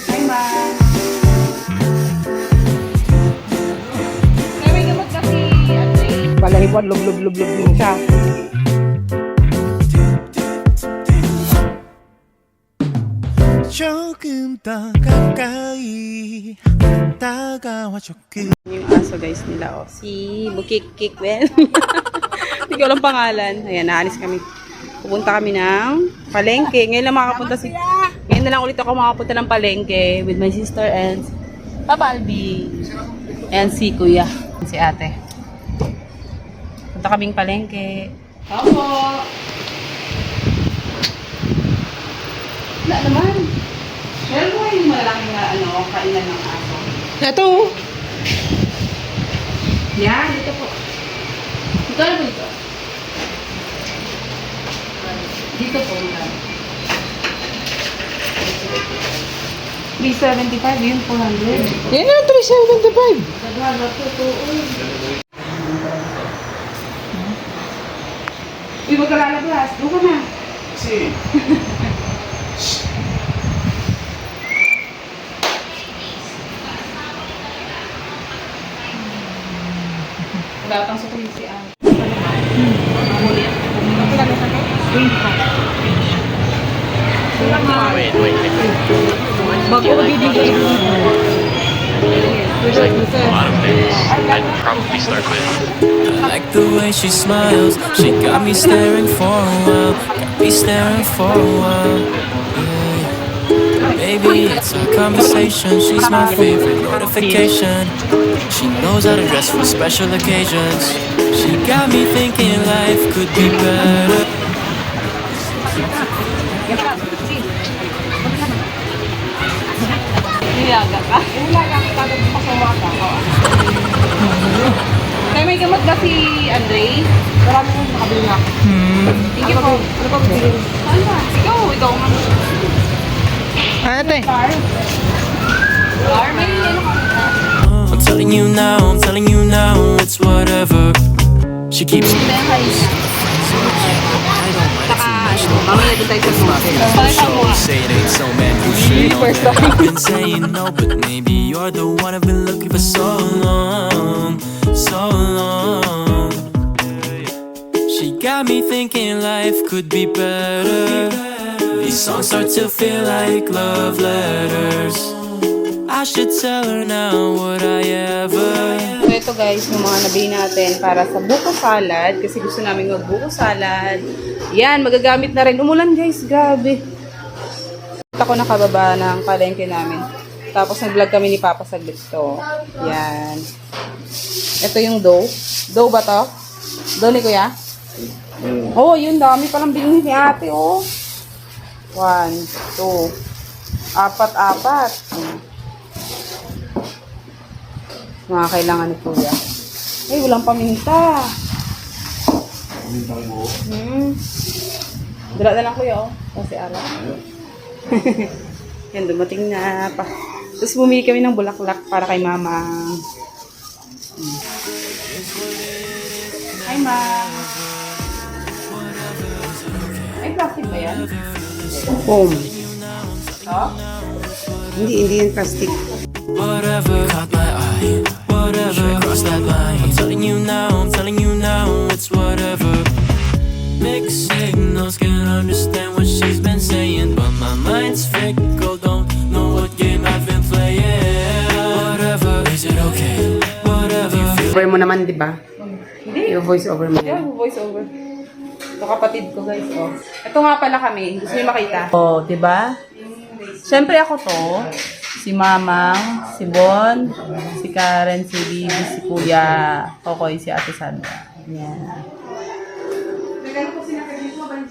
Hi, ma. Kaya may gamot kasi, palahipon, lub-lub-lub-lub siya. 조금 더 가까이 다가와줘 Yung aso guys nila, oh. Si Bukik-Kik, well. Hindi ko alam pangalan. Ayan, naalis kami. Pupunta kami ng palengke. Ngayon na lang ulit ako makapunta ng palengke with my sister and Papa Albi. And si Kuya. Si ate. Punta kaming palengke. Opo! Wala naman. Meron mo yung malalaking na kainan ng aso. Ito! Yan, dito po. Dito na po dito. Dito po. 375, yun 400. Yan yung 375! Naghahanap po ito. Uy, wag ka lalabas. Doon ka na. Kasi Wala kang sa tuwing si Ann. Ulit. Ito lang sa ito? wait. Bago magibigay. There's like a lot of things I'd probably start with. I like the way she smiles. She got me staring for a while. Got me staring for a while. Yeah. Baby, it's our conversation. She's my favorite notification. She knows how to dress for special occasions. She got me thinking life could be better. Nilaga ka? Nilaga ka. Tapos pasawa ka. Kaya may gamot ba si Andre? Marami kong nakabili na. Thank you po. Ano pa bibili? Saan ba? Ikaw nga. ate! Lar, may ano ka? I'm telling you now, it's whatever. She keeps me. Mamaya doon tayo sa mga. Show say it ain't so man who should know that. I've been saying no, but maybe you're the one I've been looking for so long, so long. She got me thinking life could be better. These songs start to feel like love letters. I should tell her now, would I ever? So ito guys, yung mga nabili natin para sa buko salad. Kasi gusto namin mag-buko salad. Yan, magagamit na rin. Umulan guys, grabe. Ako nakababa ng palengke namin. Tapos nag-vlog kami ni Papa saglit to. Yan. Ito yung dough. Dough ba to? Dough ni Kuya? Oh, yun, dami palang bilhin ni ate, oh. 1, 2, 4. Mga kailangan ni Kuya. Ay, walang paminta. Dala na lang Kuya, oh. Kasi araw. Yan, dumating na pa. Tapos bumili kami ng bulaklak para kay Mama. Hi, Ma. Ay, plastic ba yan? Foam. Oh? Hindi yan plastic. Whatever caught my eye, whatever crossed that line. I'm telling you now, it's whatever. Mixed signals, can't understand what she's been saying, but my mind's fickle, don't know what game I've been playing. Whatever, is it okay? Whatever. Over mo naman, di ba? Hindi. Yung voice over mo. Yeah, voice over. Ito kapatid ko guys, oh. Ito nga pala kami. Gusto niyo makita? Oh, 'di ba? Siyempre ako to. Si Mamang, si Bon, si Karen, si Bibi, si Kuya, Kokoy, si Ate Sandra. Yan.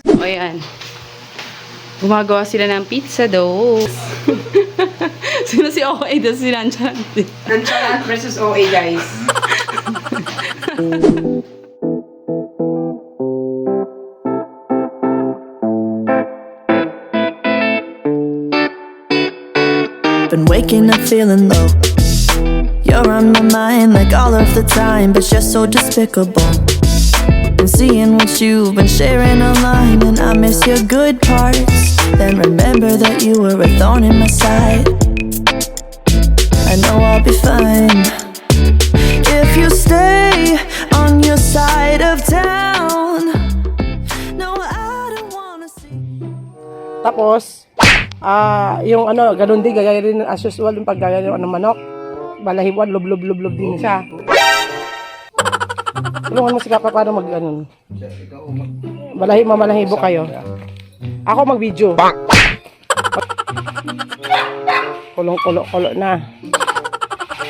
O yan. Gumagawa sila ng pizza dough. Sino si OA doon? Si Nanchan. Nonchalant versus OA, guys. Been waking up feeling low. You're on my mind like all of the time, but you're so despicable. Been seeing what you've been sharing online, and I miss your good parts. then remember that you were a thorn in my side. I know I'll be fine if you stay on your side of town. No, I don't wanna see. Tapos, yung ano, ganun din, gagawin rin as usual yung paggagawa ng manok. Balahibuan, lub din siya. Tulungan mo si Kapa paano mag, ano. Mamalahibo kayo. Ako mag-video. Kulo na.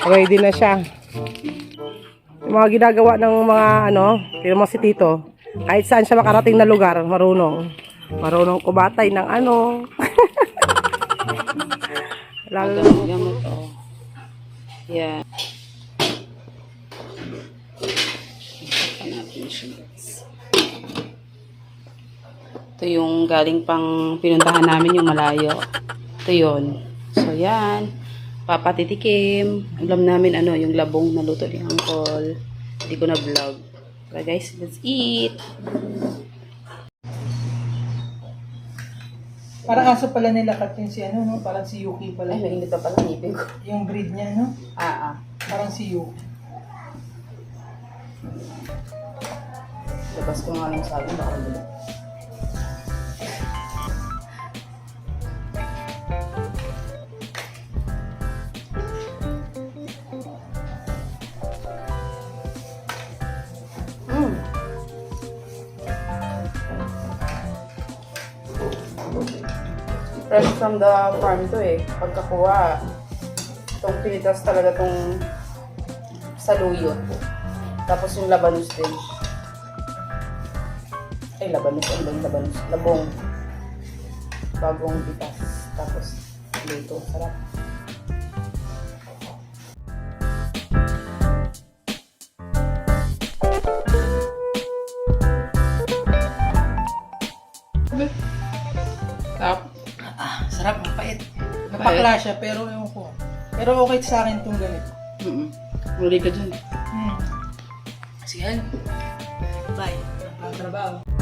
Ready na siya. Yung mga ginagawa ng mga, ano, yung mga si Tito, kahit saan siya makarating na lugar, marunong kumatay ng ano. Lalo Gamot, oh. Yan. Ito natin siya, guys. Ito yung galing pang pinuntahan namin yung malayo. Ito yun. So, yan. Papatitikim. Alam namin ano, yung labong na luto ni Uncle. Hindi ko na vlog. So, guys, let's eat. parang aso pala nila Katrin si ano, no? Parang si Yuki pala. Ay, mainit pa pala ngipin ko. Yung breed niya, no? Parang si Yuki. Labas ko nga yung sabi, baka nila. Fresh from the farm to eh. Pagkakuha, itong pinitas talaga itong saluyot. Tapos yung labanus din. Ay, labanus. Ano ba yung labanus? Labong. Bagong pitas. Tapos, dito. Sarap. Sarap. Sarap, mapait. Napakla siya, pero ewan ko. Pero okay sa akin itong ganito. Muli ka dyan. Sige. Bye. Trabaho.